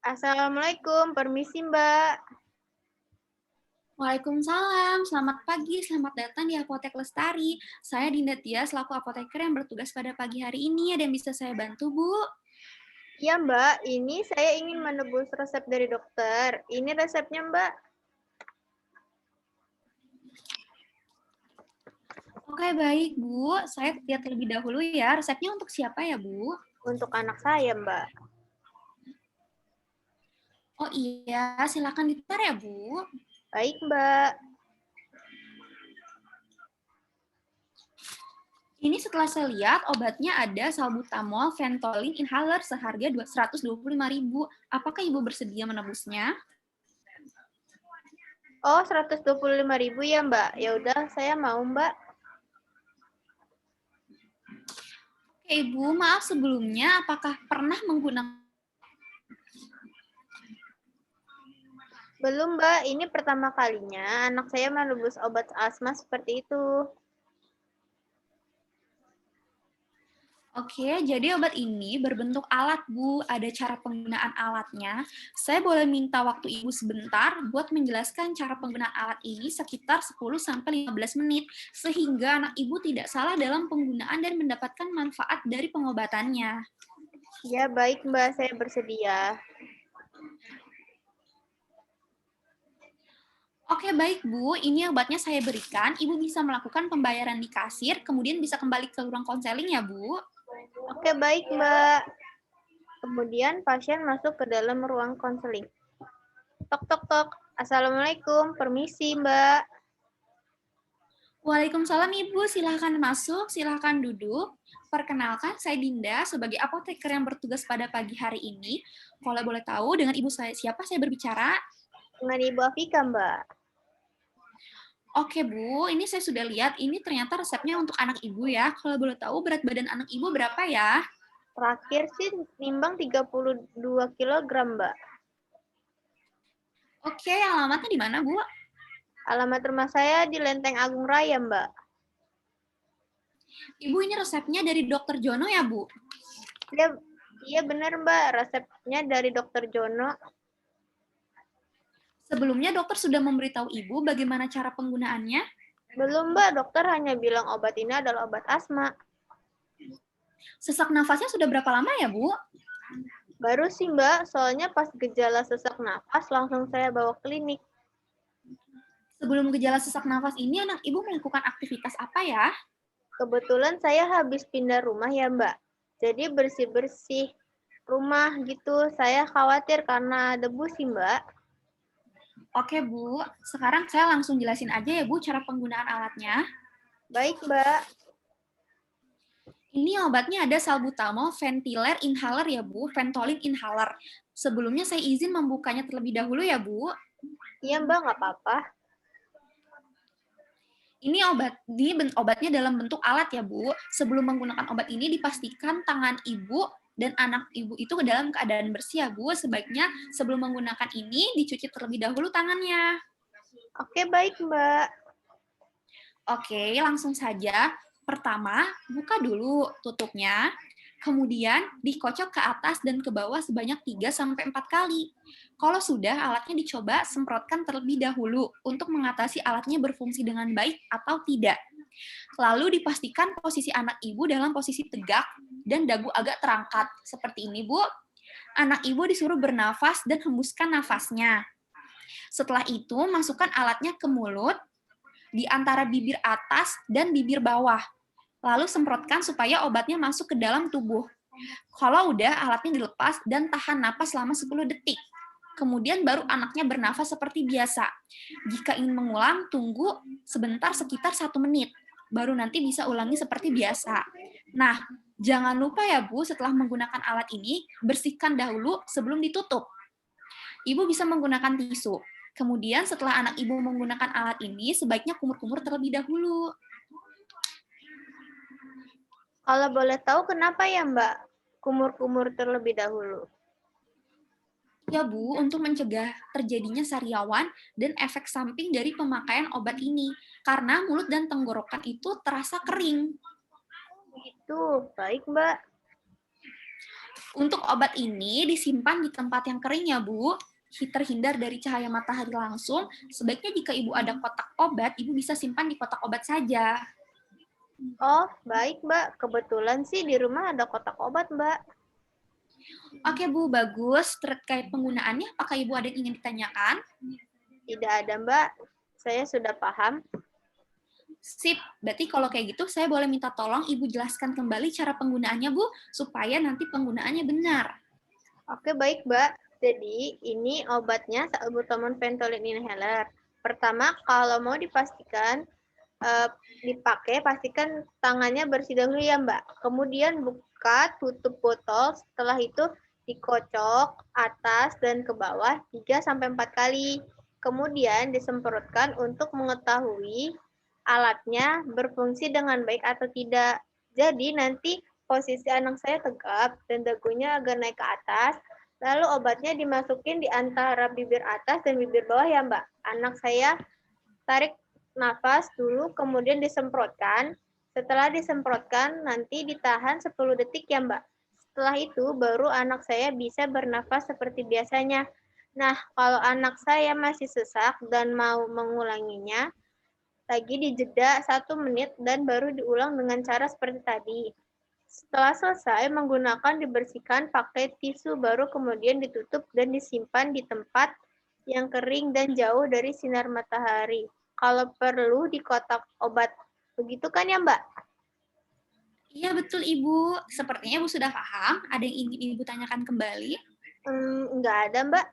Assalamualaikum, permisi Mbak. Waalaikumsalam, selamat pagi, selamat datang di Apotek Lestari. Saya Dinda Tia, selaku apoteker yang bertugas pada pagi hari ini. Ada yang bisa saya bantu, Bu? Iya Mbak, ini saya ingin menebus resep dari dokter. Ini resepnya Mbak. Oke, baik, Bu. Saya lihat terlebih dahulu ya. Resepnya untuk siapa ya, Bu? Untuk anak saya Mbak. Oh iya, silakan diputar ya, Bu. Baik Mbak. Ini setelah saya lihat, obatnya ada salbutamol Ventolin inhaler seharga 125.000. Apakah Ibu bersedia menebusnya? Oh, 125.000 ya Mbak. Ya udah, saya mau Mbak. Oke, Ibu, maaf sebelumnya, apakah pernah menggunakan... Belum Mbak, ini pertama kalinya anak saya menebus obat asma seperti itu. Oke, jadi obat ini berbentuk alat, Bu. Ada cara penggunaan alatnya. Saya boleh minta waktu Ibu sebentar buat menjelaskan cara penggunaan alat ini sekitar 10-15 menit, sehingga anak Ibu tidak salah dalam penggunaan dan mendapatkan manfaat dari pengobatannya. Ya baik Mbak, saya bersedia. Oke, baik, Bu. Ini obatnya saya berikan. Ibu bisa melakukan pembayaran di kasir, kemudian bisa kembali ke ruang konseling ya, Bu. Oke baik Mbak. Kemudian pasien masuk ke dalam ruang konseling. Tok tok tok. Assalamualaikum, permisi Mbak. Waalaikumsalam Ibu, silahkan masuk, silahkan duduk. Perkenalkan, saya Dinda sebagai apoteker yang bertugas pada pagi hari ini. Kalau boleh tahu dengan Ibu saya siapa saya berbicara? Dengan Ibu Afika Mbak. Oke Bu, ini saya sudah lihat, ini ternyata resepnya untuk anak Ibu ya. Kalau boleh tahu berat badan anak Ibu berapa ya? Terakhir sih nimbang 32 kilogram, Mbak. Oke, alamatnya di mana Bu? Alamat rumah saya di Lenteng Agung Raya, Mbak. Ibu ini resepnya dari Dokter Jono ya Bu? Iya, iya benar, Mbak. Resepnya dari Dokter Jono. Sebelumnya dokter sudah memberitahu Ibu bagaimana cara penggunaannya? Belum, Mbak. Dokter hanya bilang obat ini adalah obat asma. Sesak nafasnya sudah berapa lama ya Bu? Baru sih, Mbak. Soalnya pas gejala sesak napas langsung saya bawa klinik. Sebelum gejala sesak nafas ini, anak Ibu melakukan aktivitas apa ya? Kebetulan saya habis pindah rumah ya, Mbak. Jadi bersih-bersih rumah gitu. Saya khawatir karena debu sih, Mbak. Oke Bu, sekarang saya langsung jelasin aja ya Bu cara penggunaan alatnya. Baik, Mbak. Ini obatnya ada salbutamol ventiler inhaler ya Bu, Ventolin inhaler. Sebelumnya saya izin membukanya terlebih dahulu ya Bu. Iya, Mbak, nggak apa-apa. Ini obatnya dalam bentuk alat ya Bu. Sebelum menggunakan obat ini dipastikan tangan Ibu dan anak Ibu itu ke dalam keadaan bersih ya Bu. Sebaiknya sebelum menggunakan ini dicuci terlebih dahulu tangannya. Oke, baik, Mbak. Oke, langsung saja. Pertama, buka dulu tutupnya. Kemudian dikocok ke atas dan ke bawah sebanyak 3-4 kali. Kalau sudah, alatnya dicoba semprotkan terlebih dahulu untuk mengatasi alatnya berfungsi dengan baik atau tidak. Lalu dipastikan posisi anak ibu dalam posisi tegak dan dagu agak terangkat. Seperti ini, Bu. Anak ibu disuruh bernafas dan hembuskan nafasnya. Setelah itu, masukkan alatnya ke mulut, di antara bibir atas dan bibir bawah. Lalu semprotkan supaya obatnya masuk ke dalam tubuh. Kalau udah, alatnya dilepas dan tahan napas selama 10 detik. Kemudian baru anaknya bernafas seperti biasa. Jika ingin mengulang, tunggu sebentar sekitar 1 menit. Baru nanti bisa ulangi seperti biasa. Nah, jangan lupa ya Bu, setelah menggunakan alat ini, bersihkan dahulu sebelum ditutup. Ibu bisa menggunakan tisu. Kemudian setelah anak ibu menggunakan alat ini, sebaiknya kumur-kumur terlebih dahulu. Kalau boleh tahu kenapa ya, Mbak? Kumur-kumur terlebih dahulu. Ya Bu, untuk mencegah terjadinya sariawan dan efek samping dari pemakaian obat ini. Karena mulut dan tenggorokan itu terasa kering. Itu baik, Mbak. Untuk obat ini disimpan di tempat yang kering ya, Bu. Terhindar dari cahaya matahari langsung. Sebaiknya jika Ibu ada kotak obat, Ibu bisa simpan di kotak obat saja. Oh, baik, Mbak. Kebetulan sih di rumah ada kotak obat, Mbak. Oke, Bu, bagus. Terkait penggunaannya, apakah Ibu ada yang ingin ditanyakan? Tidak ada, Mbak. Saya sudah paham. Sip, berarti kalau kayak gitu saya boleh minta tolong Ibu jelaskan kembali cara penggunaannya, Bu, supaya nanti penggunaannya benar. Oke, baik, Mbak. Jadi, ini obatnya salbutamol Ventolin inhaler. Pertama, kalau mau dipastikan dipakai, pastikan tangannya bersih dahulu ya, Mbak. Kemudian buka tutup botol, setelah itu dikocok atas dan ke bawah 3-4 kali. Kemudian disemprotkan untuk mengetahui alatnya berfungsi dengan baik atau tidak. Jadi nanti posisi anak saya tegap dan dagunya agak naik ke atas, lalu obatnya dimasukin di antara bibir atas dan bibir bawah ya, Mbak. Anak saya tarik nafas dulu, kemudian disemprotkan. Setelah disemprotkan, nanti ditahan 10 detik ya, Mbak. Setelah itu, baru anak saya bisa bernafas seperti biasanya. Nah, kalau anak saya masih sesak dan mau mengulanginya, lagi dijeda 1 menit dan baru diulang dengan cara seperti tadi. Setelah selesai, menggunakan dibersihkan pakai tisu baru kemudian ditutup dan disimpan di tempat yang kering dan jauh dari sinar matahari. Kalau perlu di kotak obat. Begitu kan ya, Mbak? Iya, betul, Ibu. Sepertinya Ibu sudah paham. Ada yang ingin Ibu tanyakan kembali? Enggak ada, Mbak.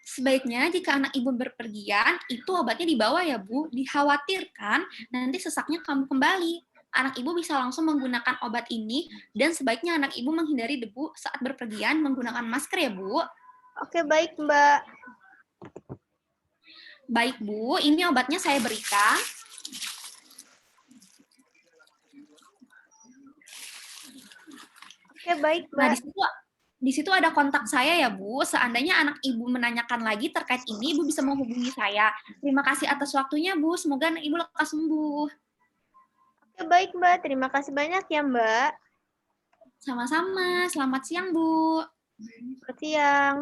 Sebaiknya jika anak Ibu berpergian, itu obatnya dibawa ya, Bu. Dikhawatirkan nanti sesaknya kamu kembali. Anak Ibu bisa langsung menggunakan obat ini, dan sebaiknya anak Ibu menghindari debu saat berpergian menggunakan masker ya, Bu. Oke, baik, Mbak. Baik, Bu. Ini obatnya saya berikan. Oke, baik, Nah, Mbak. di situ ada kontak saya ya, Bu. Seandainya anak Ibu menanyakan lagi terkait ini, Ibu bisa menghubungi saya. Terima kasih atas waktunya, Bu. Semoga anak Ibu lekas sembuh. Oke, baik, Mbak. Terima kasih banyak ya, Mbak. Sama-sama. Selamat siang, Bu. Selamat siang.